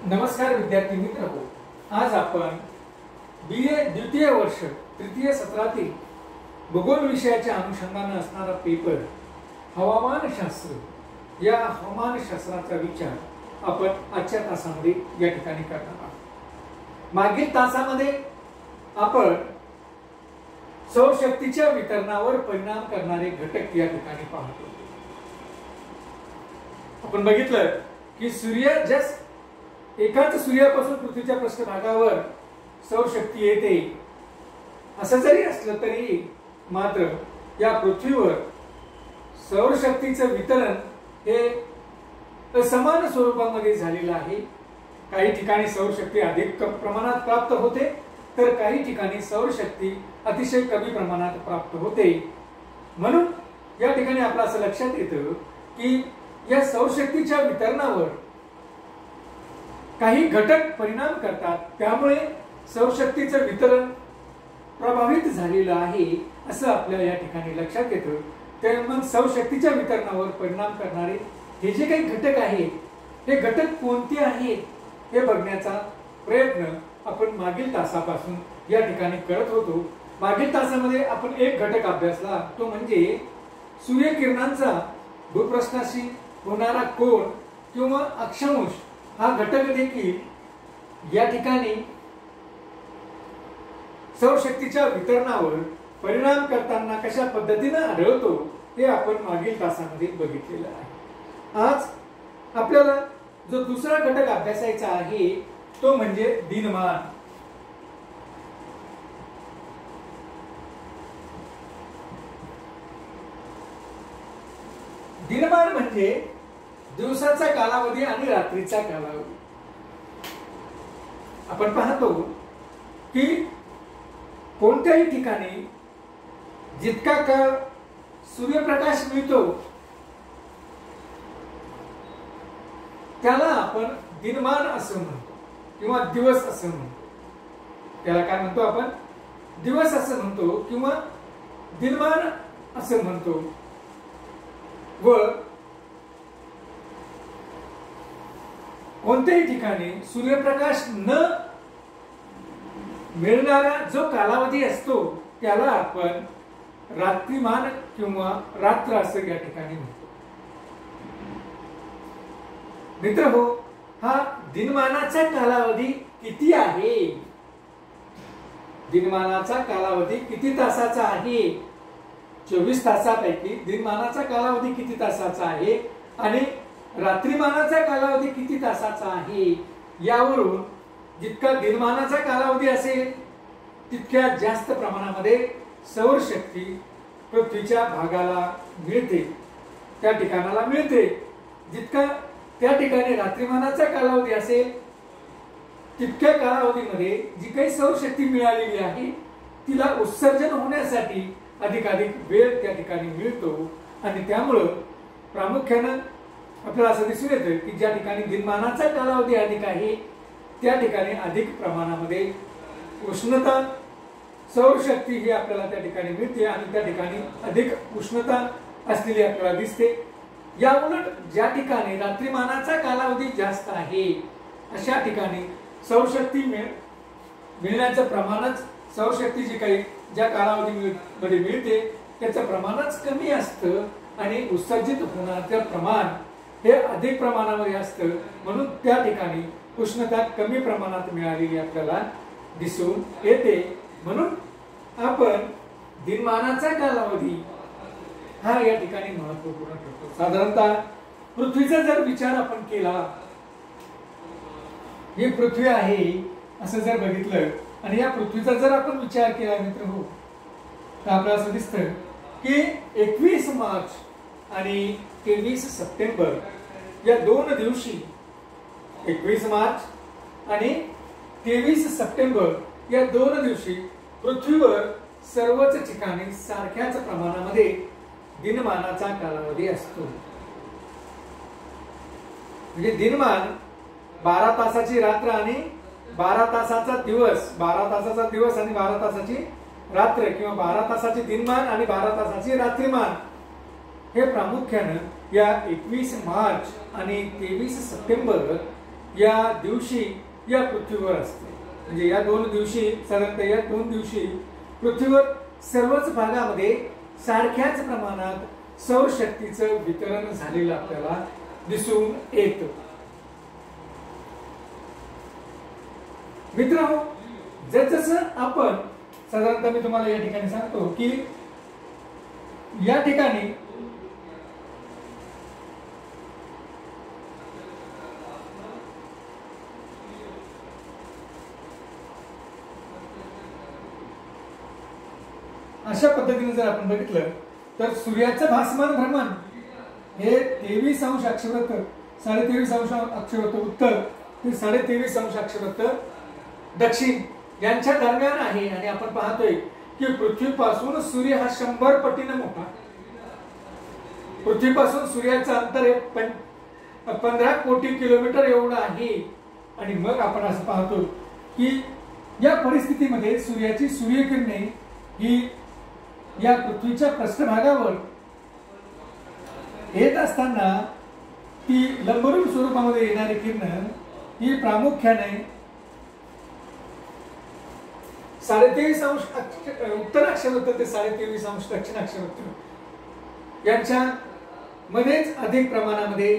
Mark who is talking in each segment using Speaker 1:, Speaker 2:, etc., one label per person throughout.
Speaker 1: नमस्कार विद्यार्थी मित्र हो, आज आपण BA द्वितीय वर्ष तृतीय सत्रातील भूगोल विषयाच्या अनुषंगाने असणारा पेपर हवामानशास्त्र या हवामानशास्त्राचा विचार आपण आजच्या तासामध्ये या ठिकाणी करणार आहोत। मागील तासामध्ये आपण सौरशक्तीच्या वितरणावर परिणाम करणारे घटक या ठिकाणी पाहतो। आपण बघितलं की एकाच सूर्यापासून पृथ्वीच्या पृष्ठभागावर सौरशक्ती येते। असं जरी असलं तरी मात्र या पृथ्वीवर सौरशक्तीचं वितरण हे असमान स्वरूपामध्ये झालेलं आहे। काही ठिकाणी सौरशक्ती अधिक प्रमाणात प्राप्त होते तर काही ठिकाणी सौरशक्ती अतिशय कमी प्रमाणात प्राप्त होते। म्हणून या ठिकाणी आपलं असं लक्षात येतं की या सौरशक्तीच्या वितरणावर काही घटक परिणाम करतात, त्यामुळे सौरशक्तीचं वितरण प्रभावित झालेलं आहे असं आपल्या या ठिकाणी लक्षात येतं। तर मग सौरशक्तीच्या वितरणावर परिणाम करणारे हे जे काही घटक आहेत हे घटक कोणते आहेत हे बघण्याचा प्रयत्न आपण मागील तासापासून या ठिकाणी करत होतो। मागील तासामध्ये आपण एक घटक अभ्यासला, तो म्हणजे सूर्यकिरणांचा भूपृष्ठाशी होणारा कोन किंवा अक्षांश हा घटक देखील या ठिकाणी सौरशक्तीच्या वितरणावर परिणाम करताना कशा पद्धतीने आढळतो हे आपण मागील तासामध्ये बघितलेलं आहे। आज आपल्याला जो दुसरा घटक अभ्यासायचा आहे तो म्हणजे दिनमान। दिनमान म्हणजे दिवसाचा कालावधी आणि रात्रीचा कालावधी। आपण पाहतो की कोणत्याही ठिकाणी जितका काळ सूर्यप्रकाश मिळतो त्याला आपण दिनमान असं म्हणतो किंवा दिवस असं म्हणतो। त्याला काय म्हणतो आपण? दिवस असं म्हणतो किंवा दिनमान असं म्हणतो। व कोणत्याही ठिकाणी सूर्यप्रकाश न मिळणारा जो कालावधी असतो त्याला आपण रात्रिमान किंवा रात्र असं या ठिकाणी म्हणतो। मित्रहो, हा दिनमानाचा कालावधी किती आहे? दिनमानाचा कालावधी किती तासाचा आहे? 24 तासापैकी दिनमानाचा कालावधी किती तासाचा आहे आणि रात्रिमानाचा कालावधी किती तासाचा आहे यावरून जितका दिनमानाचा कालावधी असेल तितक्या जास्त प्रमाणामध्ये सौरशक्ती पृथ्वीच्या भागाला मिळते, त्या ठिकाणाला मिळते। जितका त्या ठिकाणी रात्रिमानाचा कालावधी असेल तितक्या कालावधीमध्ये जी काही सौरशक्ती मिळालेली आहे तिला उत्सर्जन होण्यासाठी अधिकाधिक वेळ त्या ठिकाणी मिळतो आणि त्यामुळे प्रामुख्याने आपल्याला असं दिसून येतं की ज्या ठिकाणी दिनमानाचा कालावधी अधिक आहे त्या ठिकाणी अधिक प्रमाणामध्ये उष्णता सौरशक्ती ही आपल्याला त्या ठिकाणी मिळते आणि त्या ठिकाणी अधिक उष्णता असलेली आपल्याला दिसते। या उलट ज्या ठिकाणी रात्रिमानाचा कालावधी जास्त आहे अशा ठिकाणी सौरशक्ती मिळण्याचं प्रमाणच सौरशक्ती जी काही ज्या कालावधीमध्ये मिळते त्याचं प्रमाणच कमी असतं आणि उत्सर्जित होण्याचं प्रमाण हे अधिक प्रमाणामध्ये असतं। म्हणून त्या ठिकाणी उष्णता कमी प्रमाणात मिळालेली आपल्याला दिसून येते। म्हणून आपण दिनमानाचा कालावधी हा या ठिकाणी महत्त्वपूर्ण ठरतो। साधारणतः पृथ्वीचा जर विचार आपण केला, ही पृथ्वी आहे असं जर बघितलं आणि या पृथ्वीचा जर आपण विचार केला मित्र हो, तर आपल्याला असं दिसतं की 21 मार्च आणि 23 सप्टेंबर या दोन दिवशी 21 मार्च आणि 23 सप्टेंबर या दोन दिवशी पृथ्वीवर सर्वच ठिकाणी सारख्याच प्रमाणामध्ये दिनमानाचा कालावधी असतो। म्हणजे दिनमान 12 तासाची रात्र आणि 12 तासाचा दिवस, 12 तासाचा दिवस आणि 12 तासाची रात्र किंवा 12 तासाचे दिनमान आणि 12 तासाची रात्रिमान हे प्रामुख्याने या 21 मार्च आणि 23 सप्टेंबर या दिवशी या पृथ्वीवर असते. म्हणजे या 2 दिवशी, साधारणतः या 2 दिवशी पृथ्वीवर सर्वच भागामध्ये सारख्याच प्रमाणात सौरशक्तीचं वितरण झालेलं आपल्याला दिसून येतं. मित्रांनो, जसं आपण साधारणतः मी तुम्हाला या ठिकाणी सांगतो की या ठिकाणी अशा पद्धतीने जर आपण बघितलं तर सूर्याचं भासमान भ्रमण हे 23 अंश अक्षवृत्त, 23.5 अंश अक्षवृत्त उत्तर ते 23.5 अंश अक्षवृत्त दक्षिण यांच्या दरम्यान आहे. आणि आपण पाहतोय की पृथ्वीपासून सूर्य हा 100 पटीने मोठा. पृथ्वीपासून सूर्याचं अंतर हे 15 कोटी किलोमीटर एवढं आहे. आणि मग आपण असं पाहतो की या परिस्थितीमध्ये सूर्याची सूर्यकिरणे ही या पृथ्वीच्या पृष्ठभागावर येत असताना ती लंबरूप स्वरूपामध्ये येणारी किरण ही प्रामुख्याने 23.5 अंश उत्तर अक्षवृत्त ते 23.5 अंश दक्षिण अक्षवृत्त यांच्या मध्येच अधिक प्रमाणामध्ये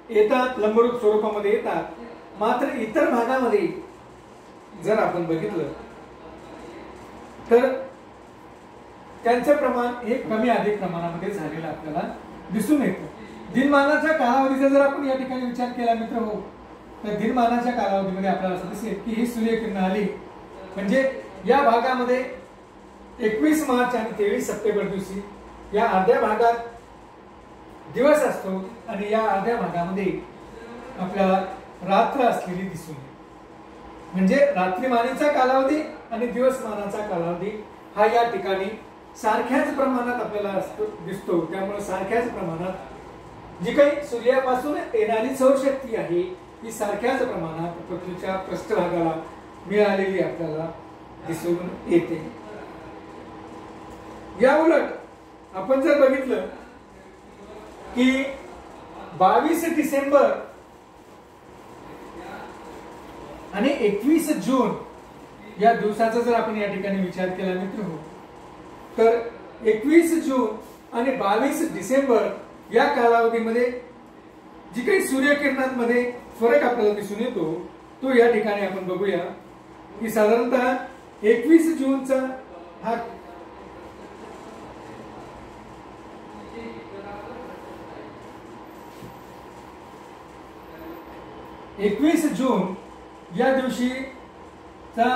Speaker 1: येतात, लंबरूप स्वरूपामध्ये येतात. मात्र इतर भागामध्ये जर आपण बघितलं तर त्यांचं प्रमाण हे कमी अधिक प्रमाणामध्ये झालेलं आपल्याला दिसून येतं. दिनमानाच्या कालावधीचा जर आपण या ठिकाणी विचार केला मित्र हो, तर दिनमानाच्या कालावधीमध्ये आपल्याला असं दिसेल की ही सूर्यकिरण आली म्हणजे या भागामध्ये 21 मार्च आणि 23 सप्टेंबर दिवशी या अर्ध्या भागात दिवस असतो आणि या अर्ध्या भागामध्ये आपल्याला रात्र असलेली दिसून येते. म्हणजे रात्रीमानाचा कालावधी आणि दिवसमानाचा कालावधी हा या ठिकाणी सारख्याच प्रमाणात आपल्याला दिसतो. त्यामुळे सारख्याच प्रमाणात जी काही सूर्यापासून येणारी सौरशक्ती आहे ती सारख्याच प्रमाणात पृथ्वीच्या पृष्ठभागाला मिळालेली आपल्याला दिसून येते. या उलट आपण जर बघितलं की 22 डिसेंबर आणि 21 जून या दिवसाचा जर आपण या ठिकाणी विचार केला मित्र हो, तर 21 जून आणि 22 डिसेंबर या कालावधीमध्ये जी काही सूर्यकिरणांमध्ये फरक आपल्याला दिसून येतो तो या ठिकाणी आपण बघूया की साधारणतः 21 जूनचा हा जून या दिवशीचा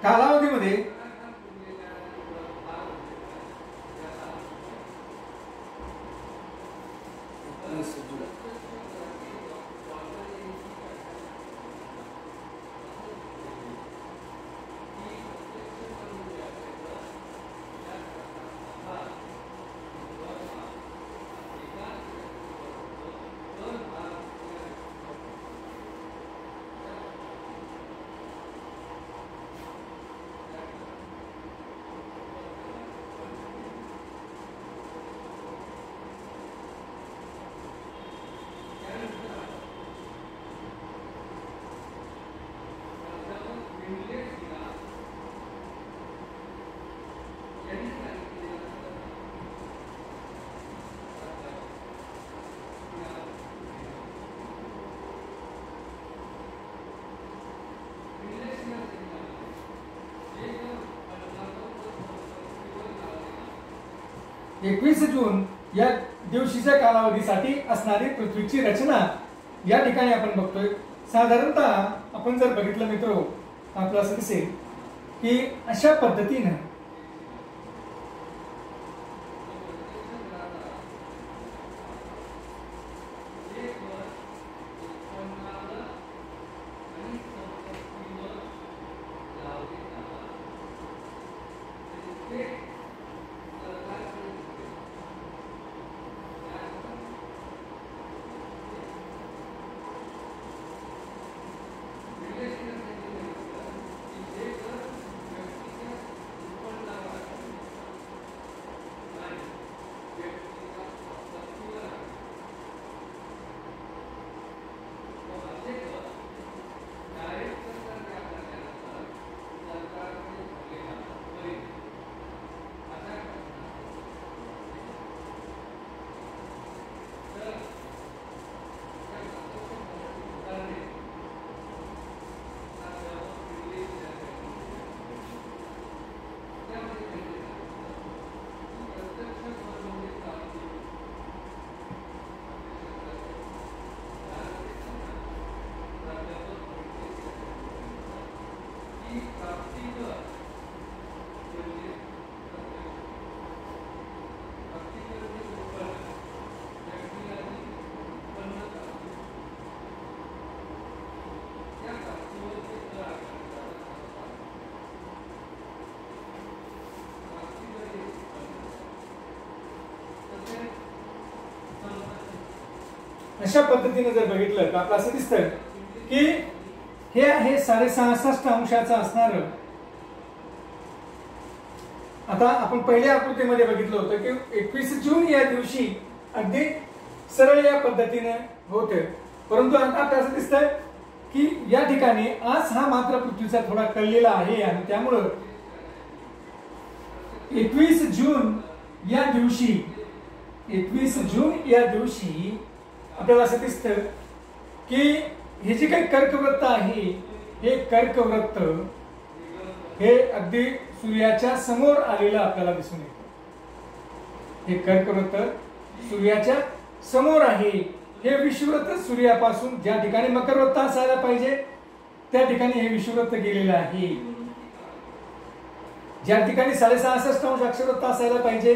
Speaker 1: कालावधीमध्ये एकवीस जून या दिवशीच्या कालावधीसाठी असणारी पृथ्वीची रचना या ठिकाणी आपण बघतोय. साधारणतः आपण जर बघितलं मित्र आपल्याला असं दिसेल की अशा पद्धतीने अशा पद्धतीने जर बघितलं तर आपलं असं दिसतं की हे आहे 66.5 अंशाचं असणार. आता आपण पहिल्या आकृतीमध्ये बघितलं होतं की 21 जून या दिवशी अगदी सरळ या पद्धतीने होते, परंतु आता आपल्याला असं दिसतंय की या ठिकाणी आज हा मात्र पृथ्वीचा थोडा कळलेला आहे आणि त्यामुळं 21 जून या दिवशी 21 जून या दिवशी आपल्याला असं दिसतं की हे जे काही कर्कवृत्त आहे हे कर्कवृत्त हे अगदी सूर्याच्या समोर आलेलं आपल्याला दिसून येतं. हे कर्कवृत्त सूर्याच्या समोर आहे. हे विषुववृत्त सूर्यापासून ज्या ठिकाणी मकरवृत्त असायला पाहिजे त्या ठिकाणी हे विषुववृत्त गेलेलं आहे. ज्या ठिकाणी 66.5 अंश अक्षवृत्त असायला पाहिजे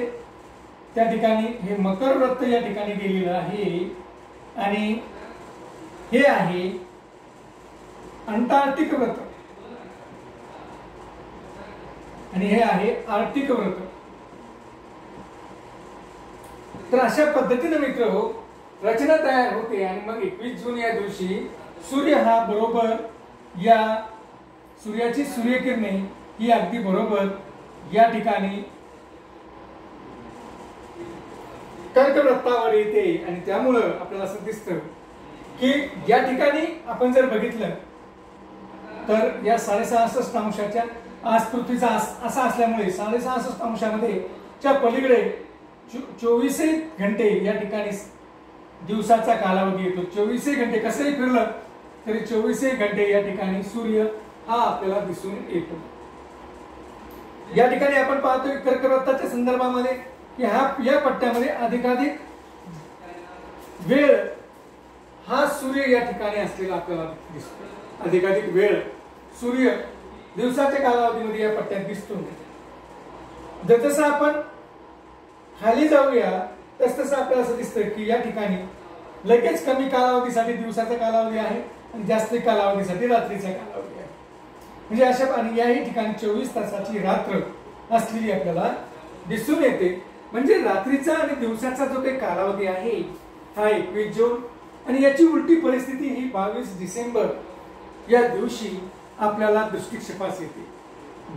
Speaker 1: त्या ठिकाणी हे मकरवृत्त या ठिकाणी गेलेलं आहे. आणि हे आहे अंटार्क्टिक वृत्त आणि हे आहे आर्क्टिक वृत्त. तर अशा पद्धतीने मित्र हो रचना तयार होते आणि मग 21 जून या दिवशी सूर्य हा बरोबर या सूर्याची सूर्यकिरणे ही अगदी बरोबर या ठिकाणी कर्कवृत्तावर येते आणि त्यामुळं आपल्याला असं दिसतं की या ठिकाणी आपण जर बघितलं तर या 66.5 अंशाच्या आज पृथ्वीचा असा असल्यामुळे 66.5 अंशामध्ये च्या पलीकडे 24 घंटे या ठिकाणी दिवसाचा कालावधी येतो. 24 घंटे कसंही फिरलं तरी 24 घंटे या ठिकाणी सूर्य हा आपल्याला दिसून येतो. या ठिकाणी आपण पाहतोय कर्कवृत्ताच्या संदर्भामध्ये की या पट्ट्यामध्ये अधिकाधिक वेळ हा सूर्य या ठिकाणी असलेला आपल्याला दिसतो. अधिकाधिक वेळ सूर्य दिवसाच्या कालावधीमध्ये या पट्ट्यात दिसतो. जसं आपण खाली जाऊया तसं आपल्याला असं दिसतं की या ठिकाणी लगेच कमी कालावधीसाठी दिवसाचा कालावधी आहे आणि जास्त कालावधीसाठी रात्रीचा कालावधी आहे. म्हणजे अशा आणि याही ठिकाणी 24 तासाची रात्र असलेली आपल्याला दिसून येते. म्हणजे रात्रीचा आणि दिवसाचा जो काही कालावधी आहे हा 21 जून आणि याची उलटी परिस्थिती ही 22 डिसेंबर या दिवशी आपल्याला दृष्टिक्षेपास येते.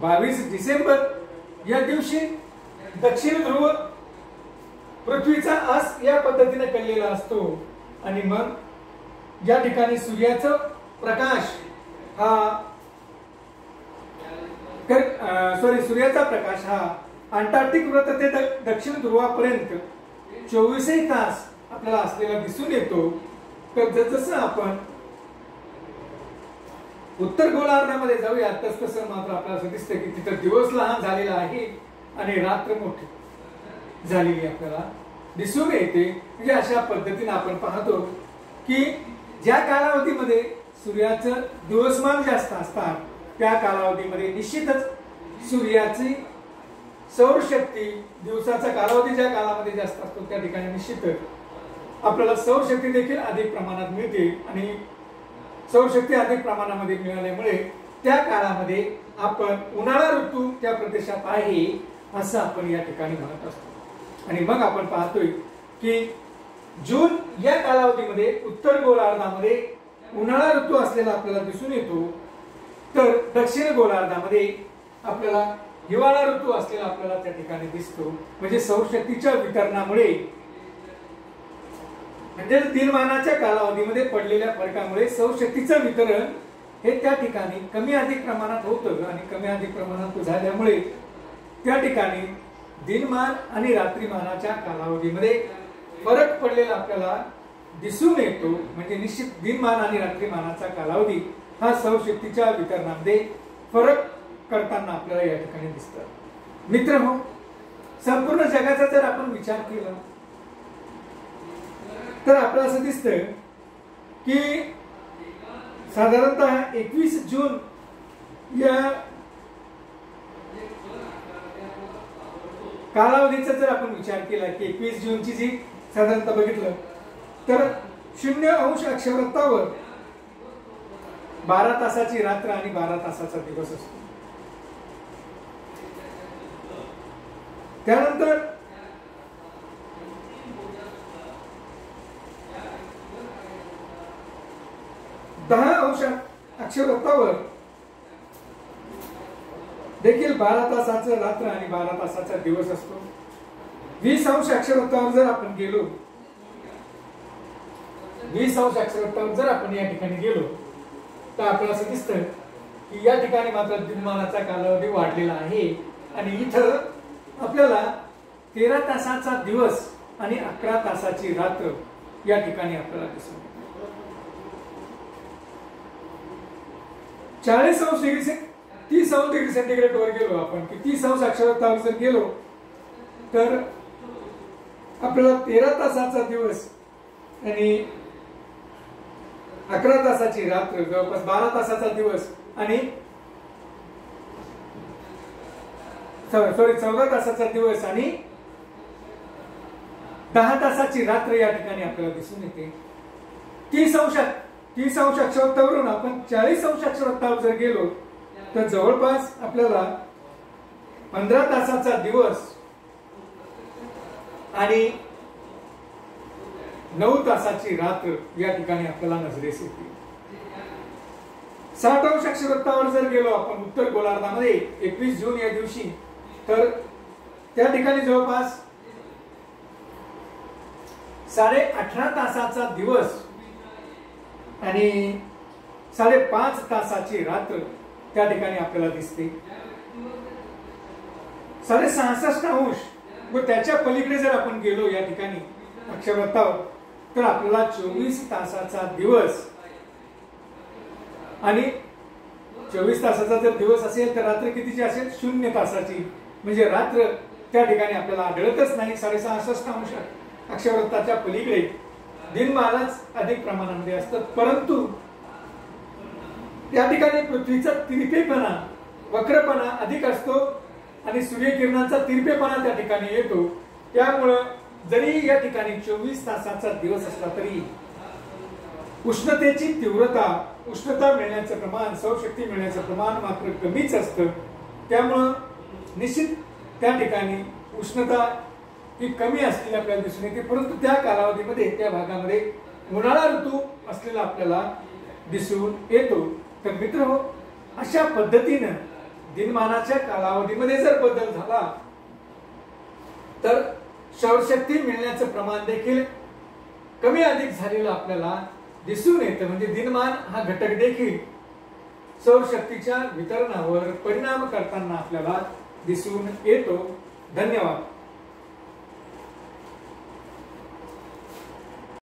Speaker 1: 22 डिसेंबर या दिवशी दक्षिण ध्रुव पृथ्वीचा आस या पद्धतीने कळलेला असतो आणि मग या ठिकाणी सूर्याचा प्रकाश हा सूर्याचा प्रकाश हा अंटार्क्टिक वृत्त ते दक्षिण ध्रुवापर्यंत 24 तास आपल्याला असलेला दिसून येतो. तर जसं आपण उत्तर गोलार्धामध्ये जाऊया तसं मात्र आपल्याला असं दिसतं की तिथं दिवस लहान झालेला आहे आणि रात्र मोठी झालेली आपल्याला दिसून येते. म्हणजे अशा पद्धतीने आपण पाहतो की ज्या कालावधीमध्ये सूर्याचं दिवसमान जास्त असतात त्या कालावधीमध्ये निश्चितच सूर्याची सौरशक्ती दिवसाचा कालावधी ज्या कालामध्ये जास्त असतो त्या ठिकाणी निश्चितच आपल्याला सौरशक्ती देखील अधिक प्रमाणात मिळते आणि सौरशक्ती अधिक प्रमाणामध्ये मिळाल्यामुळे त्या काळामध्ये आपण उन्हाळा ऋतू त्या प्रदेशात आहे असं आपण या ठिकाणी म्हणत असतो. आणि मग आपण पाहतोय की जून या कालावधीमध्ये उत्तर गोलार्धामध्ये उन्हाळा ऋतू असलेला आपल्याला दिसून येतो, तर दक्षिण गोलार्धामध्ये आपल्याला हिवाळा ऋतू असलेला आपल्याला त्या ठिकाणी दिसतो. म्हणजे सौरशक्तीच्या वितरणामुळे म्हणजे दिनमानाच्या कालावधीमध्ये पडलेल्या फरकामुळे सौरशक्तीचं वितरण हे त्या ठिकाणी कमी अधिक प्रमाणात होतं आणि कमी अधिक प्रमाणात झाल्यामुळे त्या ठिकाणी दिनमान आणि रात्रीमानाच्या कालावधीमध्ये फरक पडलेला आपल्याला दिसून येतो. म्हणजे निश्चित दिनमान आणि रात्रीमानाचा कालावधी हा सौरशक्तीच्या वितरणामध्ये फरक करताना आपल्याला या ठिकाणी दिसतं. मित्रहो, संपूर्ण जगाचा जर आपण विचार केला तर आपल्याला असं दिसतं की साधारणतः 21 जून या कालावधीचा जर आपण विचार केला की 21 जूनची जी साधारणतः बघितलं तर 0 अक्षवृत्तावर 12 तासाची रात्र आणि 12 तासाचा दिवस असतो. त्यानंतर 10 अंश अक्षवृत्तावर देखील 12 तासाचं रात्र आणि 12 तासाचा दिवस असतो. 20 अंश अक्षवृत्तावर जर आपण गेलो, 20 अंश अक्षवृत्तावर जर आपण या ठिकाणी गेलो तर आपल्याला असं दिसतं की या ठिकाणी मात्र दिनमानाचा कालावधी वाढलेला आहे आणि इथं आपल्याला 13 तासाचा दिवस आणि 11 तासाची रात्र या ठिकाणी आपल्याला दिसतो. 40 अंश डिग्री 30 अंश डिग्री सेंटीग्रेड वर गेलो आपण की 30 अंश अक्षवृत्तावर जर गेलो तर आपल्याला 13 तासाचा दिवस आणि 11 तासाची रात्र, जवळपास 12 तासाचा दिवस आणि 14 तासाचा दिवस आणि 10 तासाची रात्र या ठिकाणी आपल्याला दिसून येते. 30 अंश अक्षवृत्तावरून आपण 40 अंश अक्षवृत्तावर जर गेलो तर जवळपास आपल्याला 15 तासाचा दिवस आणि 9 तासाची रात्र या ठिकाणी आपल्याला नजरेस येते. 60 अंश अक्षवृत्तावर जर गेलो आपण उत्तर गोलार्धामध्ये 21 जून या दिवशी तर त्या ठिकाणी जवळपास 18.5 तासाचा दिवस आणि 5.5 तासाची रात्र त्या ठिकाणी आपल्याला दिसते. 66 अंश व त्याच्या पलीकडे जर आपण गेलो या ठिकाणी अक्षवृत्तावर तर आपल्याला 24 तासाचा दिवस आणि 24 तासाचा जर दिवस असेल तर रात्र कितीची असेल? 0 तासाची, म्हणजे रात्र त्या ठिकाणी आपल्याला आढळतच नाही. 66 अंश अक्षवृत्ताच्या पलीकडे दिनमानच अधिक प्रमाणामध्ये असतात, परंतु त्या ठिकाणी पृथ्वीचा तिरपेपणा, वक्रपणा अधिक असतो आणि सूर्यकिरणांचा तिरपेपणा त्या ठिकाणी येतो. त्यामुळं जरी या ठिकाणी 24 तासाचा दिवस असला तरी उष्णतेची तीव्रता, उष्णता मिळण्याचं प्रमाण, सौरशक्ती मिळण्याचं प्रमाण मात्र कमीच असतं. त्यामुळं निश्चित त्या ठिकाणी उष्णता ही कमी असलेली आपल्याला दिसून येते, परंतु त्या कालावधीमध्ये त्या भागामध्ये उन्हाळा ऋतू असलेला आपल्याला दिसून येतो. तर मित्रहो, अशा पद्धतीनं दिनमानाच्या कालावधीमध्ये जर बदल झाला तर सौरशक्ती मिळण्याचं प्रमाण देखील कमी अधिक झालेलं आपल्याला दिसून येतं. म्हणजे दिनमान हा घटक देखील सौरशक्तीच्या वितरणावर परिणाम करताना आपल्याला दिसून येतो. धन्यवाद.